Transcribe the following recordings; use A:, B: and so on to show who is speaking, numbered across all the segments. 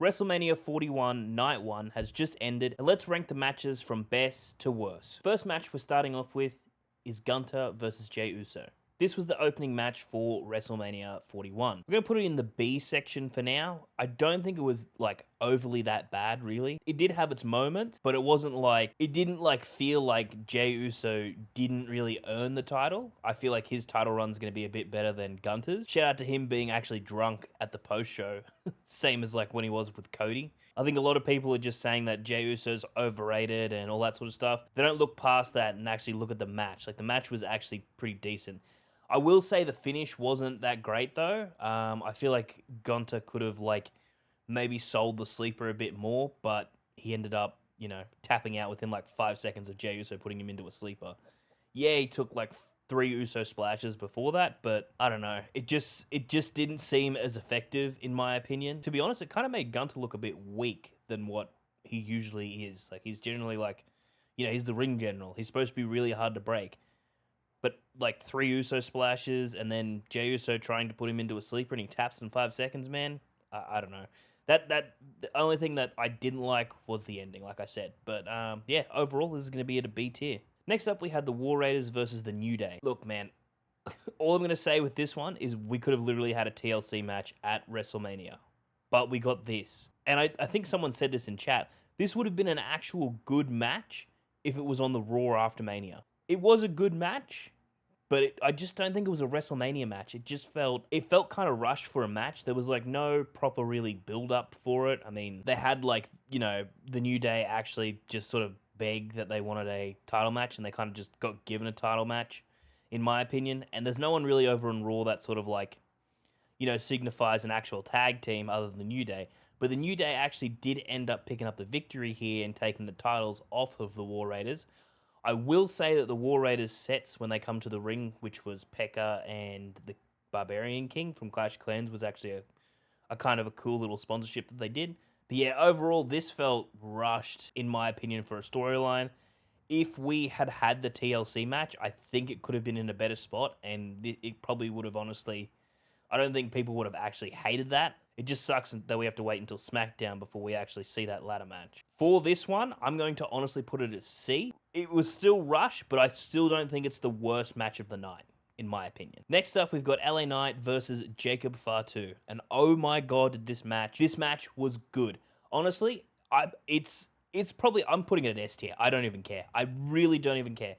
A: WrestleMania 41 Night 1 has just ended, and let's rank the matches from best to worst. First match we're starting off with is Gunther versus Jey Uso. This was the opening match for WrestleMania 41. We're going to put it in the B section for now. I don't think it was like overly that bad, really. It did have its moments, but it wasn't like, it didn't like feel like Jey Uso didn't really earn the title. I feel like his title run's going to be a bit better than Gunther's. Shout out to him being actually drunk at the post show. Same as like when he was with Cody. I think a lot of people are just saying that Jey Uso's overrated and all that sort of stuff. They don't look past that and actually look at the match. Like the match was actually pretty decent. I will say the finish wasn't that great though. I feel like Gunther could have like maybe sold the sleeper a bit more, but he ended up, you know, tapping out within like 5 seconds of Jey Uso putting him into a sleeper. Yeah, he took like 3 Uso splashes before that, but I don't know. It just didn't seem as effective in my opinion. To be honest, it kind of made Gunther look a bit weak than what he usually is. Like he's generally like, you know, he's the ring general. He's supposed to be really hard to break. But like 3 Uso splashes and then Jey Uso trying to put him into a sleeper and he taps in 5 seconds, man. I don't know. That the only thing that I didn't like was the ending, like I said. But yeah, overall this is going to be at a B tier. Next up, we had the War Raiders versus the New Day. Look, man, all I'm going to say with this one is we could have literally had a TLC match at WrestleMania. But we got this. And I think someone said this in chat. This would have been an actual good match if it was on the Raw after Mania. It was a good match, but I just don't think it was a WrestleMania match. It felt kind of rushed for a match. There was like no proper really build up for it. I mean, they had like, you know, the New Day actually just sort of begged that they wanted a title match and they kind of just got given a title match, in my opinion. And there's no one really over on Raw that sort of like, you know, signifies an actual tag team other than the New Day. But the New Day actually did end up picking up the victory here and taking the titles off of the War Raiders. I will say that the War Raiders sets when they come to the ring, which was Pekka and the Barbarian King from Clash of Clans, was actually a kind of a cool little sponsorship that they did. But yeah, overall, this felt rushed, in my opinion, for a storyline. If we had had the TLC match, I think it could have been in a better spot, and it probably would have, honestly, I don't think people would have actually hated that. It just sucks that we have to wait until SmackDown before we actually see that ladder match. For this one, I'm going to honestly put it as C. It was still rushed, but I still don't think it's the worst match of the night, in my opinion. Next up, we've got LA Knight versus Jacob Fatu. And oh my god, this match was good. Honestly, it's probably, I'm putting it at S tier. I don't even care. I really don't even care.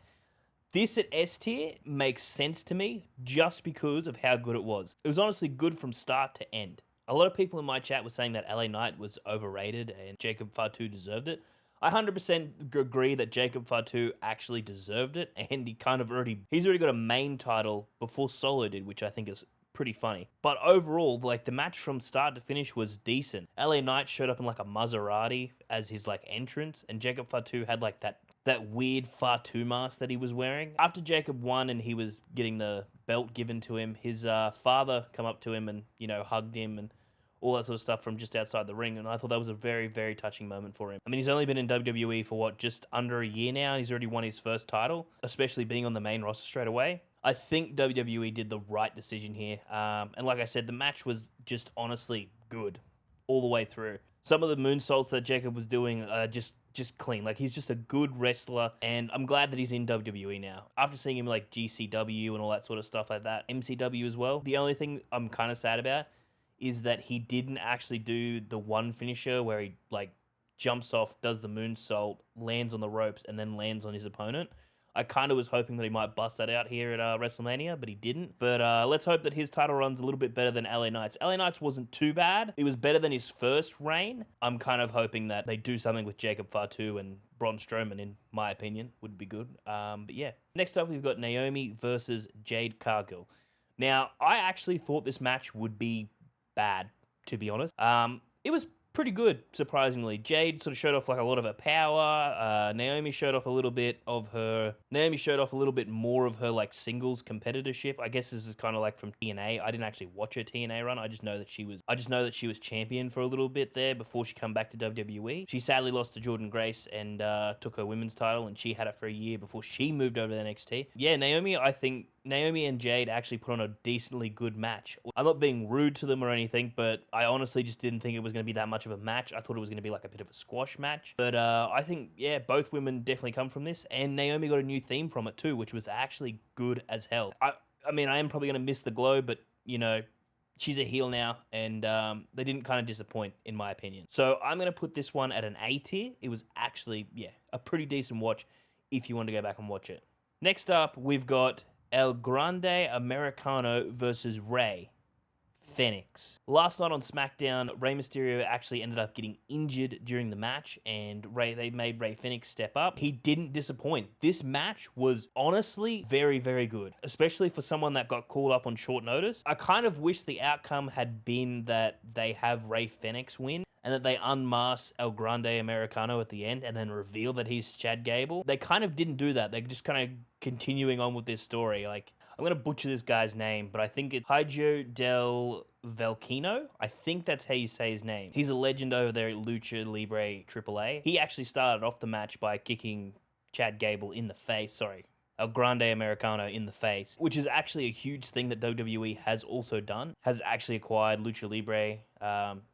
A: This at S tier makes sense to me just because of how good it was. It was honestly good from start to end. A lot of people in my chat were saying that LA Knight was overrated and Jacob Fatu deserved it. I 100% agree that Jacob Fatu actually deserved it, and he's already got a main title before Solo did, which I think is pretty funny. But overall, like the match from start to finish was decent. LA Knight showed up in like a Maserati as his like entrance, and Jacob Fatu had like that weird Fatu mask that he was wearing. After Jacob won and he was getting the belt given to him, his father come up to him and, you know, hugged him and all that sort of stuff from just outside the ring, and I thought that was a very, very touching moment for him. I mean, he's only been in WWE for, what, just under a year now, and he's already won his first title, especially being on the main roster straight away. I think WWE did the right decision here, and like I said, the match was just honestly good all the way through. Some of the moonsaults that Jacob was doing are just clean. Like, he's just a good wrestler, and I'm glad that he's in WWE now. After seeing him like GCW and all that sort of stuff like that, MCW as well, the only thing I'm kind of sad about is that he didn't actually do the one finisher where he like jumps off, does the moonsault, lands on the ropes, and then lands on his opponent. I kind of was hoping that he might bust that out here at WrestleMania, but he didn't. But let's hope that his title run's a little bit better than LA Knight's. LA Knight's wasn't too bad. It was better than his first reign. I'm kind of hoping that they do something with Jacob Fatu and Braun Strowman, in my opinion, would be good. But yeah. Next up, we've got Naomi versus Jade Cargill. Now, I actually thought this match would be bad, to be honest. It was pretty good, surprisingly. Jade sort of showed off like a lot of her power. Naomi showed off a little bit more of her like singles competitorship. I guess this is kind of like from TNA. I didn't actually watch her TNA run. I just know that she was champion for a little bit there before she come back to WWE. She sadly lost to Jordynne Grace and took her women's title, and she had it for a year before she moved over to NXT. Yeah, Naomi, I think Naomi and Jade actually put on a decently good match. I'm not being rude to them or anything, but I honestly just didn't think it was going to be that much of a match. I thought it was going to be like a bit of a squash match. But I think, yeah, both women definitely come from this. And Naomi got a new theme from it too, which was actually good as hell. I mean, I am probably going to miss the glow, but, you know, she's a heel now, and they didn't kind of disappoint, in my opinion. So I'm going to put this one at an A tier. It was actually, yeah, a pretty decent watch if you want to go back and watch it. Next up, we've got El Grande Americano versus Rey Fenix. Last night on SmackDown, Rey Mysterio actually ended up getting injured during the match, and they made Rey Fenix step up. He didn't disappoint. This match was honestly very, very good, especially for someone that got called up on short notice. I kind of wish the outcome had been that they have Rey Fenix win, and that they unmask El Grande Americano at the end and then reveal that he's Chad Gable. They kind of didn't do that. They're just kind of continuing on with this story. Like, I'm going to butcher this guy's name, but I think it's Hijo del Velcino. I think that's how you say his name. He's a legend over there at Lucha Libre AAA. He actually started off the match by kicking Chad Gable in the face. Sorry, El Grande Americano in the face, which is actually a huge thing that WWE has also done, has actually acquired Lucha Libre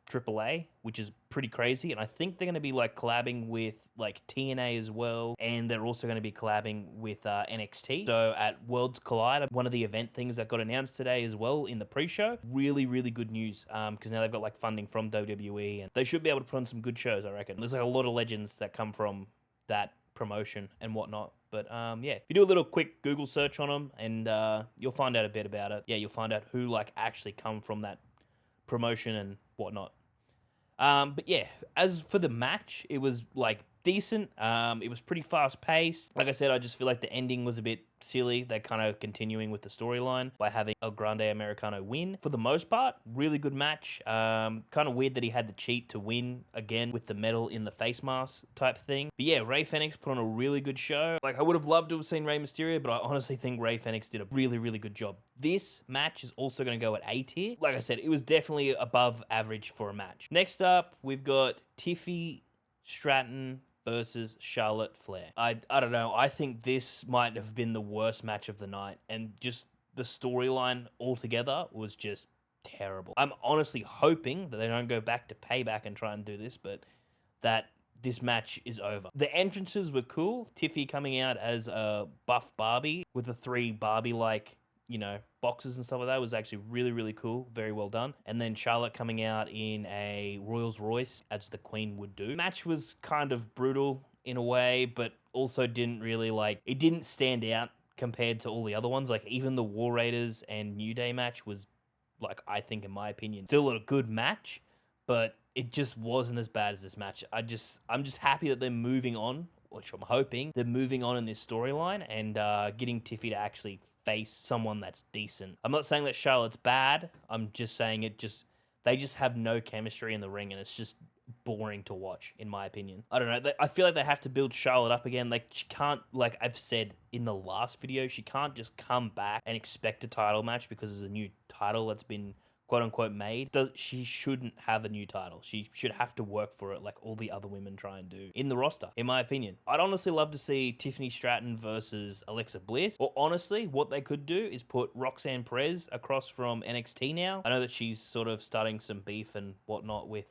A: AAA, which is pretty crazy. And I think they're going to be like collabing with like TNA as well. And they're also going to be collabing with NXT. So at Worlds Collide, one of the event things that got announced today as well in the pre-show, really, really good news. Because now they've got like funding from WWE, and they should be able to put on some good shows, I reckon. There's like a lot of legends that come from that promotion and whatnot. But yeah, if you do a little quick Google search on them, and you'll find out a bit about it. Yeah, you'll find out who like actually come from that promotion and whatnot. But yeah, as for the match, it was like decent. It was pretty fast paced. Like I said, I just feel like the ending was a bit silly. They're kind of continuing with the storyline by having El Grande Americano win. For the most part, really good match. Kind of weird that he had to cheat to win again with the medal in the face mask type thing. But yeah, Rey Fenix put on a really good show. Like, I would have loved to have seen Rey Mysterio, but I honestly think Rey Fenix did a really, really good job. This match is also going to go at A tier. Like I said, it was definitely above average for a match. Next up, we've got Tiffany Stratton versus Charlotte Flair. I don't know. I think this might have been the worst match of the night, and just the storyline altogether was just terrible. I'm honestly hoping that they don't go back to Payback and try and do this, but that this match is over. The entrances were cool. Tiffy coming out as a buff Barbie with the 3 Barbie-like, you know, boxes and stuff like that was actually really, really cool. Very well done. And then Charlotte coming out in a Rolls Royce, as the Queen would do. Match was kind of brutal in a way, but also didn't really it didn't stand out compared to all the other ones. Like, even the War Raiders and New Day match was, like, I think, in my opinion, still a good match, but it just wasn't as bad as this match. I'm just happy that they're moving on, which I'm hoping they're moving on in this storyline, and getting Tiffy to actually face someone that's decent. I'm not saying that Charlotte's bad. I'm just saying they just have no chemistry in the ring, and it's just boring to watch, in my opinion. I don't know. I feel like they have to build Charlotte up again. Like, she can't, like I've said in the last video, she can't just come back and expect a title match because there's a new title that's been quote-unquote made. She shouldn't have a new title. She should have to work for it like all the other women try and do in the roster, in my opinion. I'd honestly love to see Tiffany Stratton versus Alexa Bliss. Or honestly, what they could do is put Roxanne Perez across from NXT now. I know that she's sort of starting some beef and whatnot with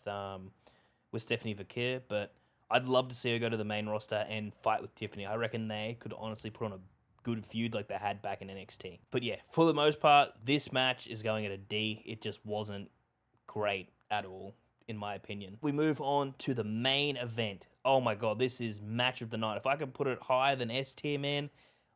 A: Stephanie Vaquer, but I'd love to see her go to the main roster and fight with Tiffany. I reckon they could honestly put on a good feud like they had back in NXT. But yeah, for the most part, this match is going at a D. It just wasn't great at all, in my opinion. We move on to the main event. Oh my god, this is match of the night. If I could put it higher than S tier, man,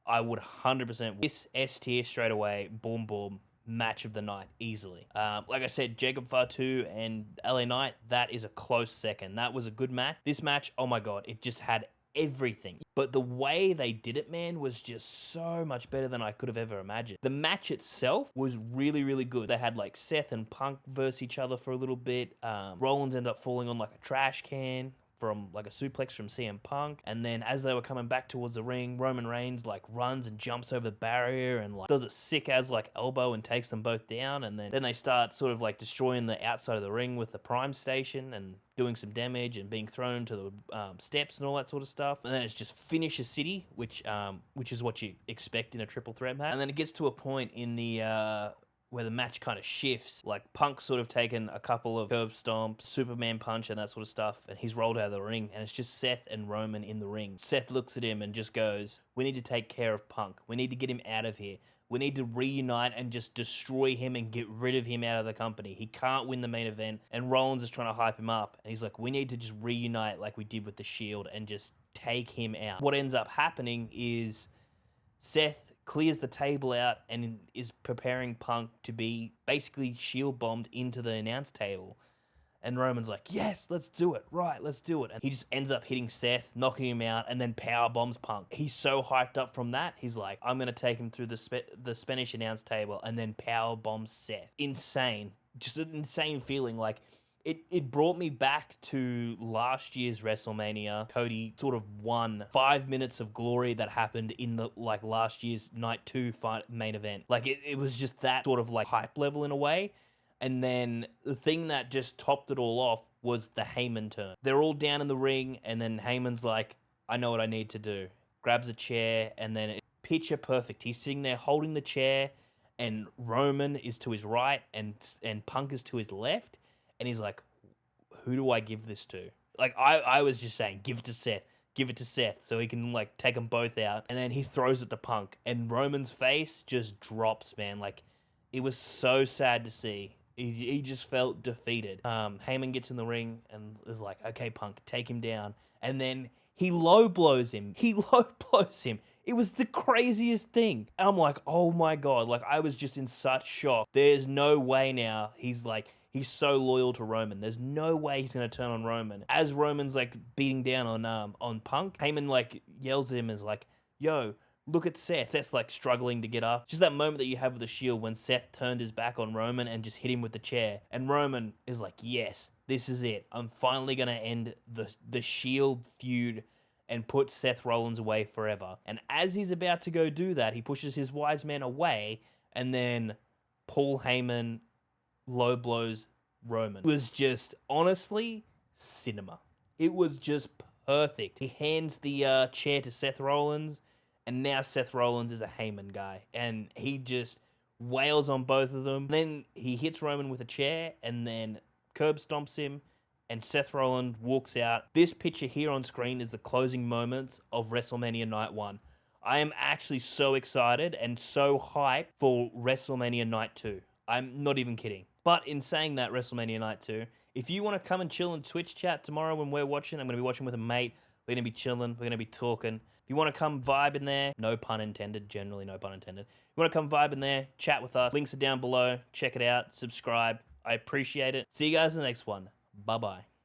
A: I would 100%. This S tier straight away, boom, boom, match of the night, easily. Like I said, Jacob Fatu and LA Knight, that is a close second. That was a good match. This match, oh my god, it just had everything. But the way they did it, man, was just so much better than I could have ever imagined. The match itself was really, really good. They had like Seth and Punk versus each other for a little bit. Rollins ended up falling on like a trash can from like a suplex from CM Punk. And then as they were coming back towards the ring, Roman Reigns like runs and jumps over the barrier and like does a sick as like elbow and takes them both down. And then they start sort of like destroying the outside of the ring with the Prime Station and doing some damage and being thrown to the steps and all that sort of stuff. And then it's just finisher city, which is what you expect in a triple threat match. And then it gets to a point in the where the match kind of shifts. Like Punk's sort of taken a couple of curb stomps, Superman punch and that sort of stuff, and he's rolled out of the ring, and it's just Seth and Roman in the ring. Seth looks at him and just goes, "We need to take care of Punk. We need to get him out of here. We need to reunite and just destroy him and get rid of him out of the company. He can't win the main event." And Rollins is trying to hype him up, and he's like, "We need to just reunite like we did with the Shield and just take him out." What ends up happening is Seth clears the table out and is preparing Punk to be basically shield bombed into the announce table. And Roman's like, "Yes, let's do it. Right, let's do it." And he just ends up hitting Seth, knocking him out, and then power bombs Punk. He's so hyped up from that. He's like, "I'm going to take him through the Spanish announce table," and then power bombs Seth. Insane. Just an insane feeling. Like, it brought me back to last year's WrestleMania. Cody sort of won 5 minutes of glory that happened in the like last year's Night 2 main event. Like it was just that sort of like hype level in a way. And then the thing that just topped it all off was the Heyman turn. They're all down in the ring, and then Heyman's like, "I know what I need to do." Grabs a chair, and then picture perfect. He's sitting there holding the chair, and Roman is to his right, and Punk is to his left. And he's like, "Who do I give this to?" Like, I was just saying, give it to Seth. Give it to Seth so he can, like, take them both out. And then he throws it to Punk. And Roman's face just drops, man. Like, it was so sad to see. He just felt defeated. Heyman gets in the ring and is like, "Okay, Punk, take him down." And then he low blows him. It was the craziest thing. And I'm like, oh my God. Like, I was just in such shock. There's no way now. He's so loyal to Roman. There's no way he's going to turn on Roman. As Roman's, like, beating down on Punk, Heyman, like, yells at him and is like, "Yo, look at Seth." Seth's, like, struggling to get up. Just that moment that you have with the Shield when Seth turned his back on Roman and just hit him with the chair. And Roman is like, "Yes, this is it. I'm finally going to end the Shield feud and put Seth Rollins away forever." And as he's about to go do that, he pushes his wise man away, and then Paul Heyman low blows Roman. It was just, honestly, cinema. It was just perfect. He hands the chair to Seth Rollins, and now Seth Rollins is a Heyman guy, and he just wails on both of them. Then he hits Roman with a chair, and then curb stomps him, and Seth Rollins walks out. This picture here on screen is the closing moments of WrestleMania Night 1. I am actually so excited and so hyped for WrestleMania Night 2. I'm not even kidding. But in saying that, WrestleMania Night 2, if you want to come and chill in Twitch chat tomorrow when we're watching, I'm going to be watching with a mate. We're going to be chilling. We're going to be talking. If you want to come vibe in there, no pun intended, generally no pun intended. If you want to come vibe in there, chat with us. Links are down below. Check it out. Subscribe. I appreciate it. See you guys in the next one. Bye-bye.